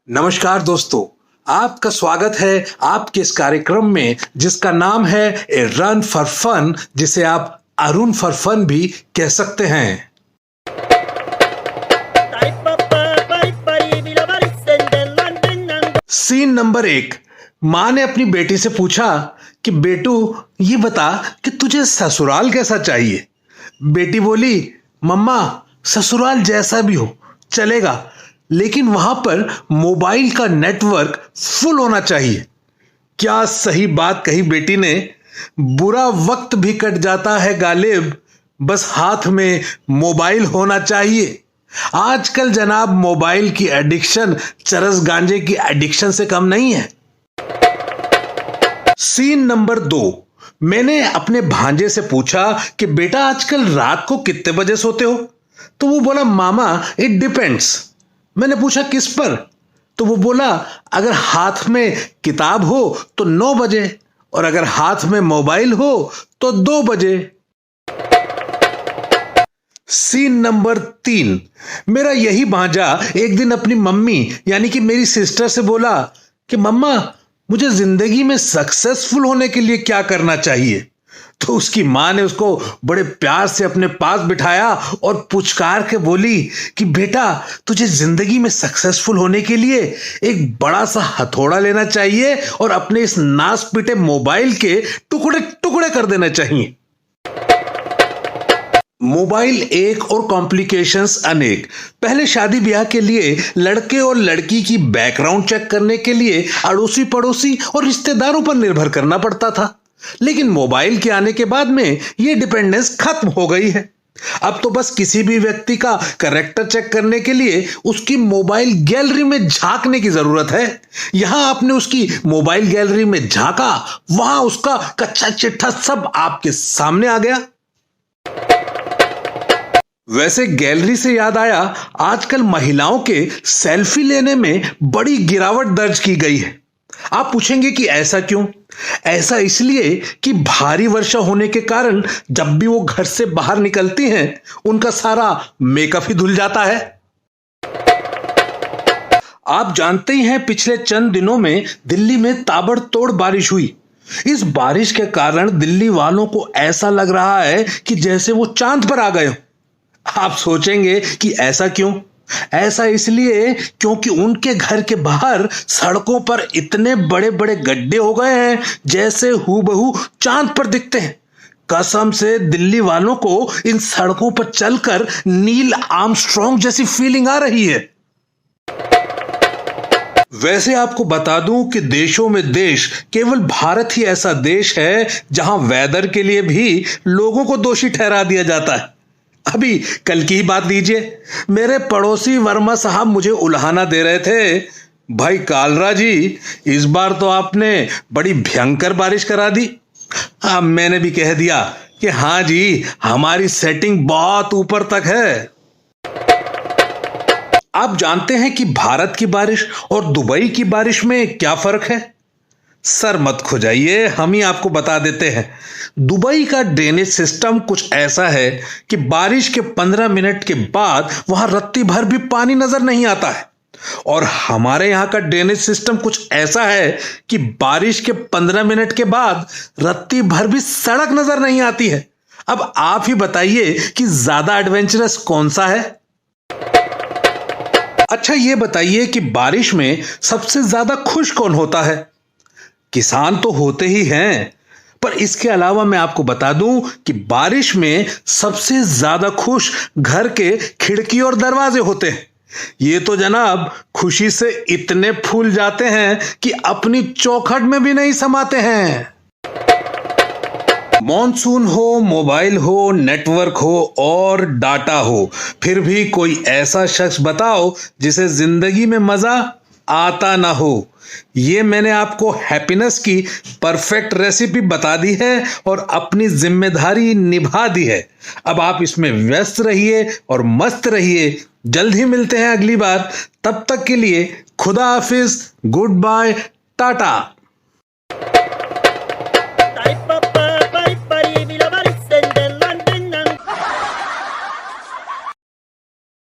नमस्कार दोस्तों, आपका स्वागत है आपके इस कार्यक्रम में जिसका नाम है ए रन फॉर फन, जिसे आप अरुण फॉर फन भी कह सकते हैं। Scene number 1। माँ ने अपनी बेटी से पूछा कि बेटू ये बता कि तुझे ससुराल कैसा चाहिए। बेटी बोली, मम्मा ससुराल जैसा भी हो चलेगा, लेकिन वहां पर मोबाइल का नेटवर्क फुल होना चाहिए। क्या सही बात कही बेटी ने। बुरा वक्त भी कट जाता है गालिब, बस हाथ में मोबाइल होना चाहिए। आजकल जनाब मोबाइल की एडिक्शन चरस गांजे की एडिक्शन से कम नहीं है। Scene number 2। मैंने अपने भांजे से पूछा कि बेटा आजकल रात को कितने बजे सोते हो। तो वो बोला, मामा इट डिपेंड्स। मैंने पूछा किस पर। तो वो बोला, अगर हाथ में किताब हो तो 9 बजे और अगर हाथ में मोबाइल हो तो 2 बजे। Scene number 3। मेरा यही भांजा एक दिन अपनी मम्मी यानी कि मेरी सिस्टर से बोला कि मम्मा मुझे जिंदगी में सक्सेसफुल होने के लिए क्या करना चाहिए। तो उसकी मां ने उसको बड़े प्यार से अपने पास बिठाया और पुचकार के बोली कि बेटा तुझे जिंदगी में सक्सेसफुल होने के लिए एक बड़ा सा हथौड़ा लेना चाहिए और अपने इस नास पीटे मोबाइल के टुकड़े टुकड़े कर देना चाहिए। मोबाइल एक और कॉम्प्लिकेशंस अनेक। पहले शादी ब्याह के लिए लड़के और लड़की की बैकग्राउंड चेक करने के लिए अड़ोसी पड़ोसी और रिश्तेदारों पर निर्भर करना पड़ता था, लेकिन मोबाइल के आने के बाद में यह डिपेंडेंस खत्म हो गई है। अब तो बस किसी भी व्यक्ति का कैरेक्टर चेक करने के लिए उसकी मोबाइल गैलरी में झांकने की जरूरत है। यहां आपने उसकी मोबाइल गैलरी में झांका, वहां उसका कच्चा चिट्ठा सब आपके सामने आ गया। वैसे गैलरी से याद आया, आजकल महिलाओं के सेल्फी लेने में बड़ी गिरावट दर्ज की गई है। आप पूछेंगे कि ऐसा क्यों? ऐसा इसलिए कि भारी वर्षा होने के कारण जब भी वो घर से बाहर निकलती हैं, उनका सारा मेकअप ही धुल जाता है। आप जानते ही हैं, पिछले चंद दिनों में दिल्ली में ताबड़तोड़ बारिश हुई। इस बारिश के कारण दिल्ली वालों को ऐसा लग रहा है कि जैसे वो चांद पर आ गए हो। आप सोचेंगे कि ऐसा क्यों? ऐसा इसलिए क्योंकि उनके घर के बाहर सड़कों पर इतने बड़े बड़े गड्ढे हो गए हैं जैसे हूबहू चांद पर दिखते हैं। कसम से दिल्ली वालों को इन सड़कों पर चलकर नील आर्मस्ट्रॉन्ग जैसी फीलिंग आ रही है। वैसे आपको बता दूं कि देशों में देश केवल भारत ही ऐसा देश है जहां वेदर के लिए भी लोगों को दोषी ठहरा दिया जाता है। अभी कल की ही बात लीजिए, मेरे पड़ोसी वर्मा साहब मुझे उल्हाना दे रहे थे, भाई कालरा जी इस बार तो आपने बड़ी भयंकर बारिश करा दी। मैंने भी कह दिया कि हाँ जी, हमारी सेटिंग बहुत ऊपर तक है। आप जानते हैं कि भारत की बारिश और दुबई की बारिश में क्या फर्क है? सर मत खुजाइए, हम ही आपको बता देते हैं। दुबई का ड्रेनेज सिस्टम कुछ ऐसा है कि बारिश के 15 मिनट के बाद वहां रत्ती भर भी पानी नजर नहीं आता है, और हमारे यहां का ड्रेनेज सिस्टम कुछ ऐसा है कि बारिश के 15 मिनट के बाद रत्ती भर भी सड़क नजर नहीं आती है। अब आप ही बताइए कि ज्यादा एडवेंचरस कौन सा है? अच्छा ये बताइए कि बारिश में सबसे ज्यादा खुश कौन होता है? किसान तो होते ही हैं, पर इसके अलावा मैं आपको बता दूं कि बारिश में सबसे ज्यादा खुश घर के खिड़की और दरवाजे होते हैं। ये तो जनाब खुशी से इतने फूल जाते हैं कि अपनी चौखट में भी नहीं समाते हैं। मॉनसून हो, मोबाइल हो, नेटवर्क हो और डाटा हो, फिर भी कोई ऐसा शख्स बताओ जिसे जिंदगी में मजा आता ना हो। ये मैंने आपको हैप्पीनेस की परफेक्ट रेसिपी बता दी है और अपनी जिम्मेदारी निभा दी है। अब आप इसमें व्यस्त रहिए और मस्त रहिए। जल्द ही मिलते हैं अगली बार। तब तक के लिए खुदा हाफिज, गुड बाय, टाटा।